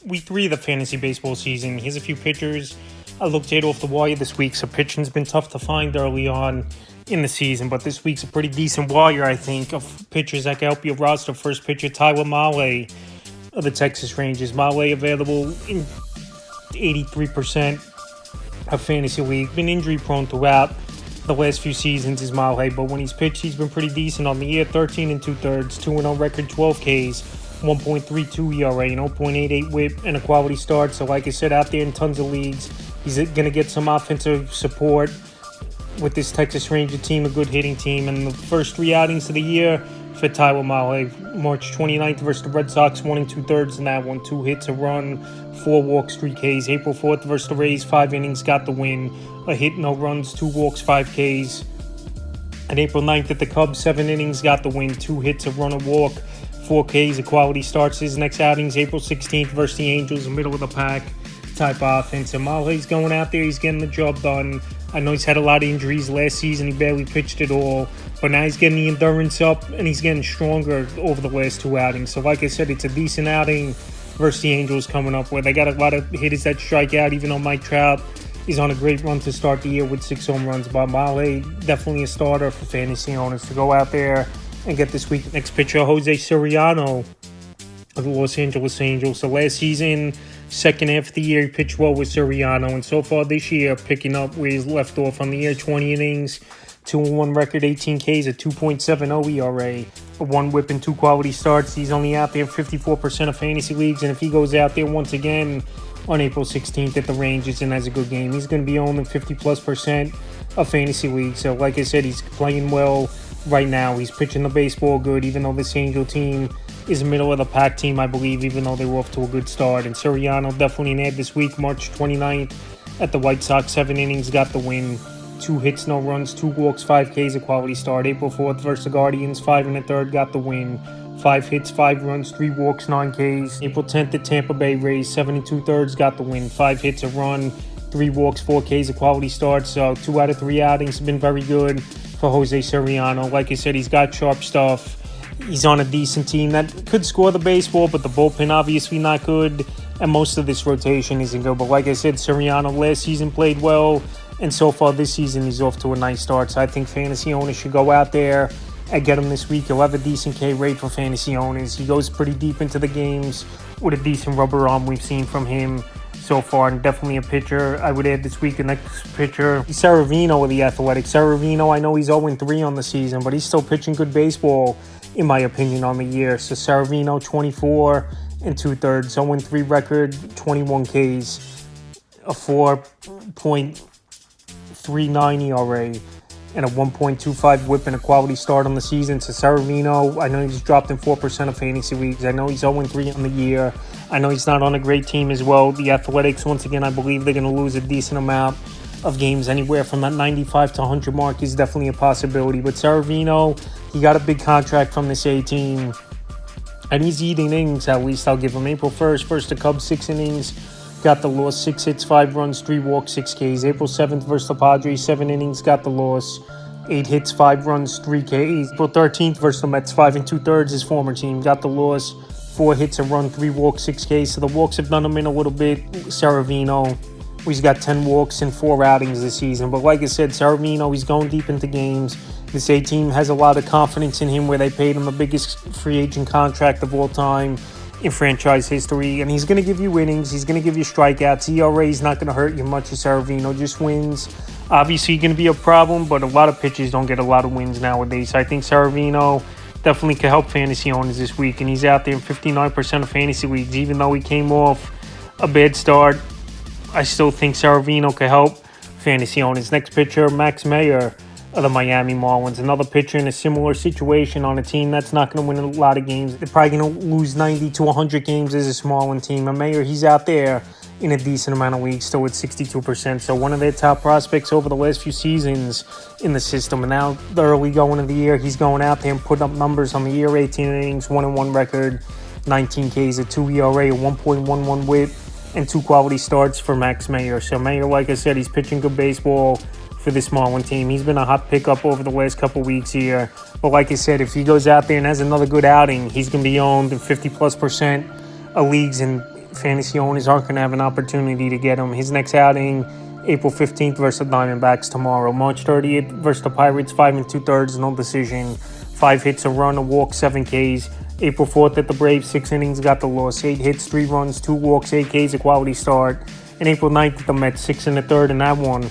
week 3 of the fantasy baseball season. Here's a few pitchers I looked at off the wire this week. So pitching's been tough to find early on in the season, but this week's a pretty decent wire, I think, of pitchers that can help your roster. First pitcher, Tyler Mahle of the Texas Rangers. Mahle available in 83% of fantasy league. Been injury prone throughout the last few seasons is Mahle, but when he's pitched, he's been pretty decent on the year. 13 2/3, 2-0 record, 12 Ks, 1.32 ERA, an 0.88 whip, and a quality start. So like I said, out there in tons of leagues, he's going to get some offensive support with this Texas Ranger team, a good hitting team. And the first 3 outings of the year for Tyler Mahle: March 29th versus the Red Sox, 1 2/3 in that one, 2 hits, a run, 4 walks, 3 Ks. April 4th versus the Rays, 5 innings, got the win, a hit, no runs, 2 walks, 5 Ks. And April 9th at the Cubs, 7 innings, got the win, 2 hits, a run, a walk, 4 Ks, a quality starts. His next outings, April 16th versus the Angels, middle of the pack type offense. And Mahle's going out there, he's getting the job done. I know he's had a lot of injuries last season, he barely pitched at all, but now he's getting the endurance up and he's getting stronger over the last 2 outings. So like I said, it's a decent outing versus the Angels coming up, where they got a lot of hitters that strike out, even though Mike Trout is on a great run to start the year with 6 home runs. But Mahle, definitely a starter for fantasy owners to go out there and get this week. Next pitcher, Jose Soriano of the Los Angeles Angels. So last season, second half of the year, he pitched well with Soriano, and so far this year, picking up where he's left off on the year. 20 innings, 2-1 record, 18 Ks, a 2.70 ERA, a 1 whip, and 2 quality starts. He's only out there 54% of fantasy leagues, and if he goes out there once again on April 16th at the Rangers and has a good game, he's going to be owned in 50+% of fantasy leagues. So like I said, he's playing well right now. He's pitching the baseball good, even though this Angel team is a middle of the pack team, I believe, even though they were off to a good start. And Soriano definitely an ad this week. March 29th at the White Sox, 7 innings, got the win, 2 hits, no runs, 2 walks, 5 Ks, a quality start. April 4th versus the Guardians, 5 1/3, got the win, 5 hits, 5 runs, 3 walks, 9 Ks. April 10th at Tampa Bay Rays, 7 2/3, got the win, 5 hits, a run, 3 walks, 4 Ks, a quality start. So 2 out of 3 outings have been very good for Jose Soriano. Like I said, he's got sharp stuff. He's on a decent team that could score the baseball, but the bullpen obviously not good, and most of this rotation isn't good. But like I said, Soriano last season played well, and so far this season he's off to a nice start. So I think fantasy owners should go out there and get him this week. He'll have a decent K rate for fantasy owners. He goes pretty deep into the games with a decent rubber arm we've seen from him so far, and definitely a pitcher I would add this week. The next pitcher, Saravino of the Athletics. Saravino, I know he's 0-3 on the season, but he's still pitching good baseball, in my opinion, on the year. So Saravino, 24 2/3, 0-3 record, 21 Ks, a 4.39 ERA, and a 1.25 whip, and a quality start on the season. So Saravino, I know he's dropped in 4% of fantasy leagues. I know he's 0-3 on the year. I know he's not on a great team as well. The Athletics, once again, I believe they're going to lose a decent amount of games. Anywhere from that 95 to 100 mark is definitely a possibility. But Saravino, he got a big contract from this A team, and he's eating innings, at least I'll give him. April 1st versus the Cubs, 6 innings, got the loss, 6 hits, 5 runs, 3 walks, 6 Ks. April 7th versus the Padres, 7 innings, got the loss, 8 hits, 5 runs, 3 Ks. April 13th versus the Mets, 5 2/3, his former team, got the loss, 4 hits, a run, 3 walks, 6 Ks. So the walks have done him in a little bit. Saravino, he's got 10 walks in 4 outings this season. But like I said, Saravino, he's going deep into games. This A team has a lot of confidence in him, where they paid him the biggest free agent contract of all time in franchise history. And he's going to give you innings. He's going to give you strikeouts. ERA is not going to hurt you much as Saravino, just wins. Obviously, going to be a problem, but a lot of pitchers don't get a lot of wins nowadays. So I think Saravino definitely can help fantasy owners this week. And he's out there in 59% of fantasy leagues. Even though he came off a bad start, I still think Saravino can help fantasy owners. Next pitcher, Max Meyer of the Miami Marlins. Another pitcher in a similar situation on a team that's not going to win a lot of games. They're probably going to lose 90 to 100 games as a Marlin team. And Meyer, he's out there in a decent amount of leagues, still at 62%. So one of their top prospects over the last few seasons in the system. And now the early going of the year, he's going out there and putting up numbers on the year. 18 innings, 1-1 record, 19 Ks, a 2 ERA, a 1.11 whip, and 2 quality starts for Max Meyer. So Meyer, like I said, he's pitching good baseball for this Marlin team. He's been a hot pickup over the last couple weeks here. But like I said, if he goes out there and has another good outing, he's going to be owned in 50+% of leagues. And fantasy owners aren't going to have an opportunity to get him. His next outing, April 15th versus the Diamondbacks tomorrow. March 30th versus the Pirates, 5 2/3, no decision. 5 hits, a run, a walk, 7 Ks. April 4th at the Braves, 6 innings, got the loss. 8 hits, 3 runs, 2 walks, 8 Ks, a quality start. And April 9th at the Mets, 6 1/3, and that one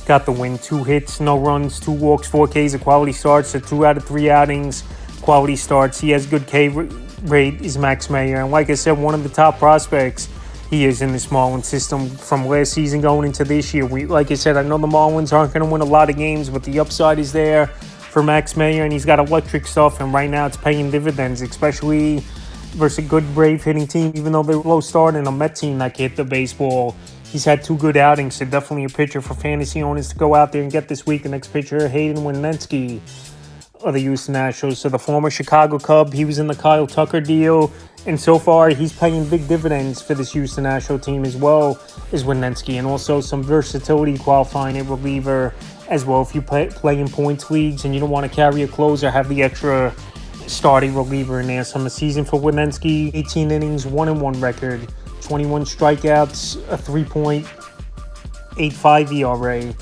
got the win. 2 hits, no runs, 2 walks, 4 Ks, a quality start. So 2 out of 3 outings, quality starts. He has good K rate, is Max Meyer. And like I said, one of the top prospects he is in this Marlins system from last season going into this year. Like I said, I know the Marlins aren't going to win a lot of games, but the upside is there for Max Meyer, and he's got electric stuff, and right now it's paying dividends, especially versus a good Brave hitting team, even though they're low start and a Met team that can hit the baseball. He's had 2 good outings, so definitely a pitcher for fantasy owners to go out there and get this week. The next pitcher, Hayden Wesneski of the Houston Astros. So the former Chicago Cub, he was in the Kyle Tucker deal, and so far he's paying big dividends for this Houston Astros team as well as Wesneski, and also some versatility qualifying at reliever as well. If you play in points leagues and you don't want to carry a closer, have the extra starting reliever in there. So on the season for Wesneski, 18 innings, 1-1 record, 21 strikeouts, a 3.85 ERA,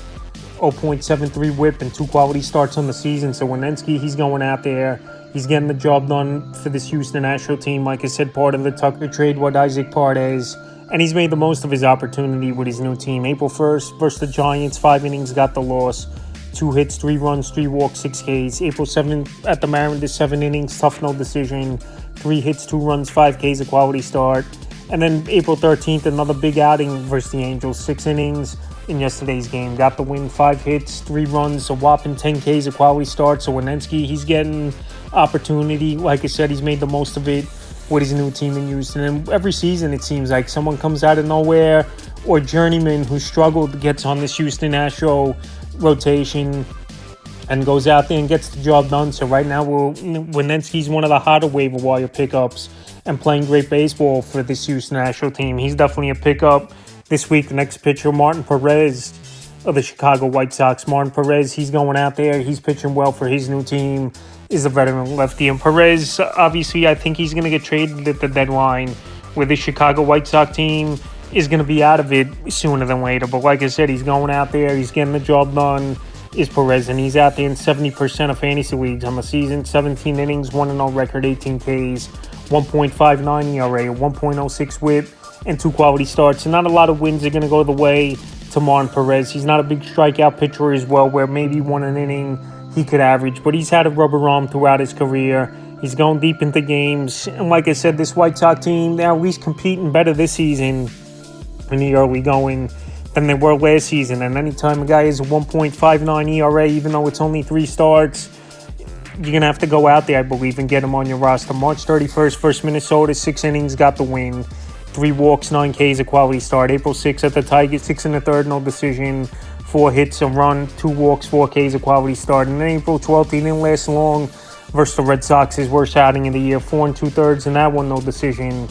0.73 whip, and 2 quality starts on the season. So Wesneski, he's going out there. He's getting the job done for this Houston Astros team. Like I said, part of the Tucker trade with Isaac Paredes. And he's made the most of his opportunity with his new team. April 1st versus the Giants, 5 innings, got the loss. 2 hits, 3 runs, 3 walks, 6 Ks. April 7th at the Mariners, 7 innings, tough no decision. 3 hits, 2 runs, 5 Ks, a quality start. And then April 13th, another big outing versus the Angels. 6 innings in yesterday's game. Got the win, 5 hits, 3 runs, a whopping 10 Ks, a quality start. So Wesneski, he's getting opportunity. Like I said, he's made the most of it with his new team in Houston. And every season, it seems like someone comes out of nowhere, or journeyman who struggled gets on this Houston Astros rotation and goes out there and gets the job done. So right now, Wesneski's one of the hotter waiver wire pickups and playing great baseball for this Houston Astros team. He's definitely a pickup this week. The next pitcher, Martin Perez of the Chicago White Sox. Martin Perez, he's going out there. He's pitching well for his new team. Is a veteran lefty. And Perez, obviously, I think he's going to get traded at the deadline, where the Chicago White Sox team is going to be out of it sooner than later. But like I said, he's going out there. He's getting the job done, is Perez. And he's out there in 70% of fantasy leagues on the season. 17 innings, 1-0 record, 18 Ks, 1.59 ERA, 1.06 whip, and 2 quality starts. And not a lot of wins are going to go the way to Martin Perez. He's not a big strikeout pitcher as well, where maybe 1 inning he could average, but he's had a rubber arm throughout his career. He's going deep into games. And like I said, this White Sox team, they're at least competing better this season in the early going than they were last season. And anytime a guy has a 1.59 ERA, even though it's only 3 starts, you're going to have to go out there, I believe, and get him on your roster. March 31st, versus Minnesota, 6 innings, got the win. 3 walks, 9 Ks, a quality start. April 6th at the Tigers, 6 1/3, no decision. 4 hits, a run, 2 walks, 4 Ks, a quality start. And then April 12th, he didn't last long versus the Red Sox, his worst outing of the year. 4 2/3, and that one, no decision.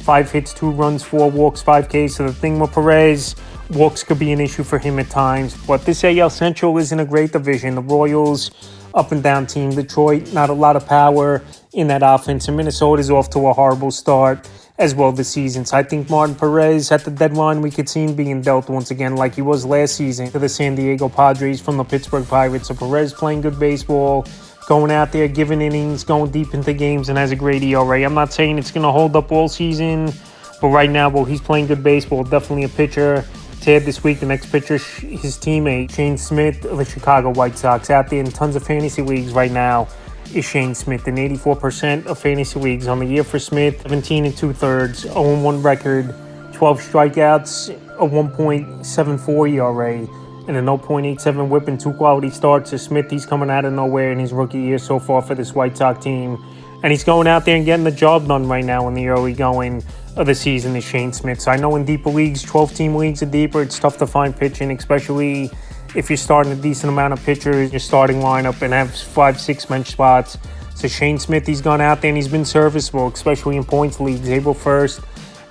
5 hits, 2 runs, 4 walks, 5 Ks. So the thing with Perez, walks could be an issue for him at times. But this AL Central isn't a great division. The Royals, up and down team. Detroit, not a lot of power in that offense. And Minnesota's off to a horrible start as well this season. So I think Martin Perez, at the deadline, we could see him being dealt once again like he was last season to the San Diego Padres from the Pittsburgh Pirates. So Perez playing good baseball, going out there, giving innings, going deep into games, and has a great ERA. I'm not saying it's going to hold up all season, but right now, well, he's playing good baseball. Definitely a pitcher to add this week. The next pitcher, his teammate, Shane Smith of the Chicago White Sox, out there in tons of fantasy leagues right now, is Shane Smith in 84% of fantasy leagues on the year for Smith. 17 2/3, 0-1 record, 12 strikeouts, a 1.74 ERA, and a 0.87 whip, and 2 quality starts. So Smith, he's coming out of nowhere in his rookie year so far for this White Sox team. And he's going out there and getting the job done right now in the early going of the season, is Shane Smith. So I know in deeper leagues, 12-team leagues or deeper, it's tough to find pitching, especially if you're starting a decent amount of pitchers, your starting lineup, and have 5-6 bench spots. So Shane Smith, he's gone out there and he's been serviceable, especially in points leagues. April 1st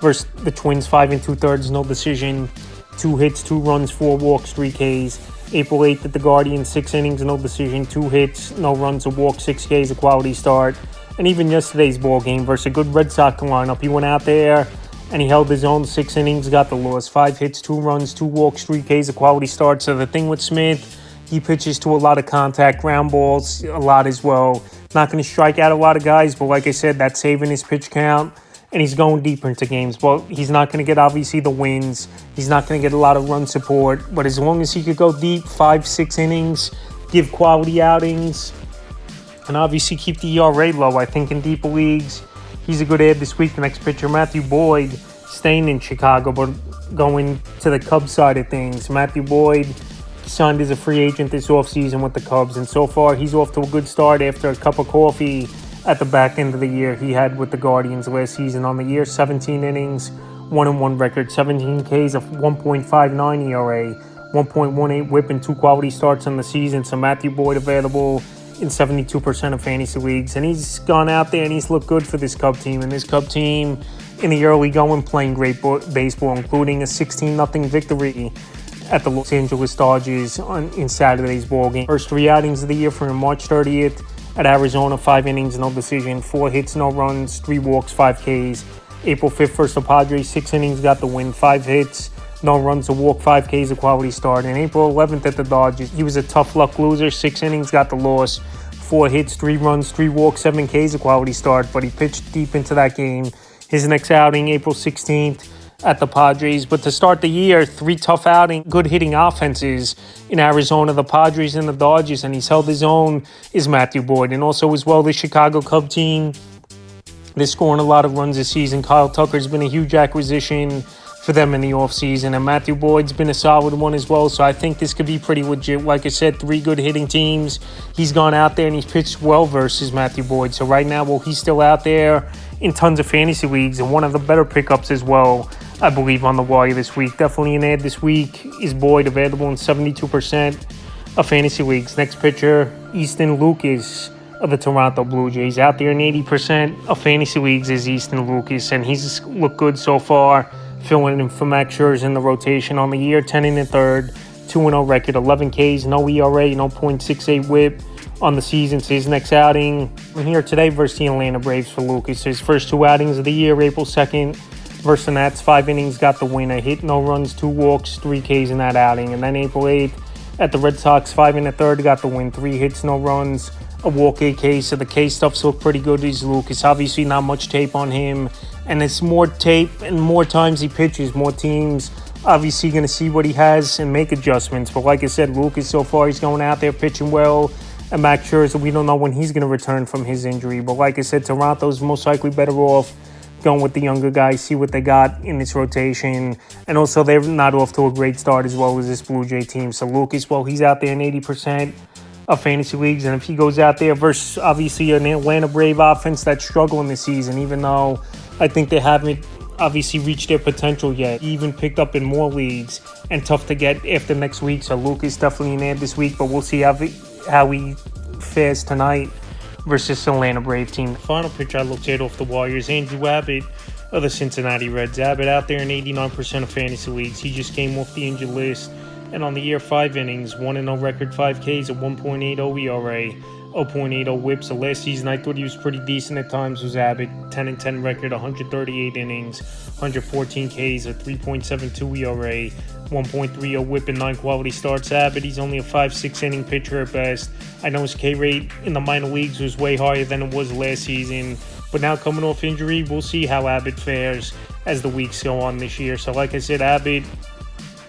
versus the Twins, 5 2/3, no decision. 2 hits, 2 runs, 4 walks, 3 Ks. April 8th at the Guardians, 6 innings, no decision. 2 hits, no runs, a walk, 6 Ks, a quality start. And even yesterday's ball game versus a good Red Sox lineup, he went out there and he held his own 6 innings, got the loss. 5 hits, 2 runs, 2 walks, 3 Ks, a quality start. So the thing with Smith, he pitches to a lot of contact, ground balls a lot as well. Not going to strike out a lot of guys, but like I said, that's saving his pitch count. And he's going deeper into games. Well, he's not going to get, obviously, the wins. He's not going to get a lot of run support. But as long as he could go deep, 5-6 innings, give quality outings, and obviously keep the ERA low, I think in deeper leagues, he's a good add this week. The next pitcher, Matthew Boyd, staying in Chicago, but going to the Cubs side of things. Matthew Boyd signed as a free agent this offseason with the Cubs, and so far he's off to a good start after a cup of coffee at the back end of the year he had with the Guardians last season. On the year, 17 innings, 1-1 record, 17 Ks, a 1.59 ERA, 1.18 whip, and 2 quality starts on the season. So Matthew Boyd available in 72% of fantasy leagues. And he's gone out there and he's looked good for this Cub team. And this Cub team in the early going playing great baseball, including a 16-0 victory at the Los Angeles Dodgers in Saturday's ball game. First 3 outings of the year for him, March 30th at Arizona, 5 innings, no decision, 4 hits, no runs, 3 walks, 5 Ks. April 5th versus the Padres, 6 innings, got the win, 5 hits, no runs, a walk, 5 Ks, a quality start. And April 11th at the Dodgers, he was a tough luck loser, 6 innings, got the loss, 4 hits, 3 runs, 3 walks, 7 Ks, a quality start. But he pitched deep into that game. His next outing, April 16th, at the Padres. But to start the year, 3 tough outing, good hitting offenses in Arizona, the Padres and the Dodgers, and he's held his own, is Matthew Boyd. And also as well, the Chicago Cub team, they're scoring a lot of runs this season. Kyle Tucker's been a huge acquisition for them in the offseason, and Matthew Boyd's been a solid one as well. So I think this could be pretty legit. Like I said, 3 good hitting teams. He's gone out there and he's pitched well versus Matthew Boyd. So right now, well, he's still out there in tons of fantasy leagues and one of the better pickups as well, I believe, on the wire this week. Definitely an ad this week is Boyd, available in 72% of fantasy leagues. Next pitcher, Easton Lucas of the Toronto Blue Jays. Out there in 80% of fantasy leagues is Easton Lucas, and he's looked good so far, filling in for Max Scherzer in the rotation. On the year, 10 1/3, 2-0 record, 11 Ks, no ERA, no .68 whip on the season. So his next outing here today versus the Atlanta Braves for Lucas. His first 2 outings of the year, April 2nd versus the Nats, 5 innings, got the win, a hit, no runs, 2 walks, 3 Ks in that outing. And then April 8th at the Red Sox, 5 1/3, got the win, 3 hits, no runs, a walk, 8 Ks. So the K stuff's look pretty good. Is Lucas, obviously not much tape on him, and it's more tape and more times he pitches, more teams obviously going to see what he has and make adjustments. But like I said, Lucas, so far he's going out there pitching well. And Max Scherzer, we don't know when he's going to return from his injury. But like I said, Toronto's most likely better off going with the younger guys, see what they got in this rotation. And also, they're not off to a great start as well as this Blue Jay team. So Lucas, well, he's out there in 80% of fantasy leagues. And if he goes out there versus, obviously, an Atlanta Brave offense that's struggling this season, even though I think they haven't obviously reached their potential yet. He even picked up in more leagues and tough to get after next week. So Lucas definitely an ad this week, but we'll see how he fares tonight versus the Atlanta Brave team. The final pitcher I looked at off the wire is Andrew Abbott of the Cincinnati Reds. Abbott out there in 89% of fantasy leagues. He just came off the injured list, and on the year, 5 innings, 1-0 record, 5 Ks, a 1.80 ERA, 0.80 whip. So last season, I thought he was pretty decent at times. Was Abbott, 10-10 record, 138 innings, 114 Ks, a 3.72 ERA, 1.30 whip, and 9 quality starts. Abbott, he's only a 5-6 inning pitcher at best. I know his K rate in the minor leagues was way higher than it was last season, but now coming off injury, we'll see how Abbott fares as the weeks go on this year. So like I said, Abbott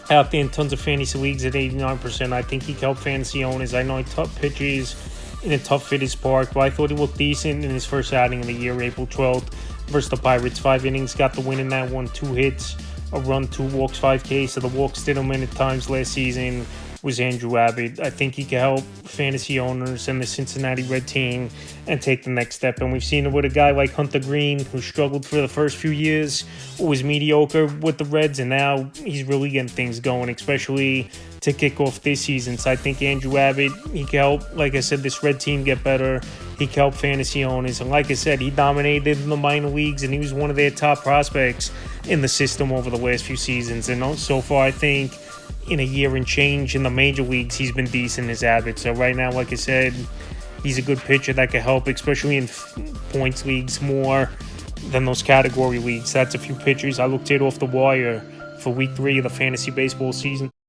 out there in tons of fantasy leagues at 89%. I think he can help fantasy owners. I know he tough pitches in a tough fitters park, but I thought he looked decent in his first outing of the year, April 12th versus the Pirates. 5 innings, got the win in that one, 2 hits, a run, 2 walks, 5 Ks. So the walks did him in at times last season was Andrew Abbott. I think he can help fantasy owners and the Cincinnati Red team and take the next step. And we've seen it with a guy like Hunter Green, who struggled for the first few years, was mediocre with the Reds, and now he's really getting things going, especially to kick off this season. So I think Andrew Abbott, he can help, like I said, this Red team get better. He can help fantasy owners. And like I said, he dominated in the minor leagues, and he was one of their top prospects in the system over the last few seasons. And so far, I think in a year and change in the major leagues, he's been decent as Abbott. So right now, like I said, he's a good pitcher that can help, especially in points leagues more than those category leagues. That's a few pitchers I looked at off the wire for week 3 of the fantasy baseball season.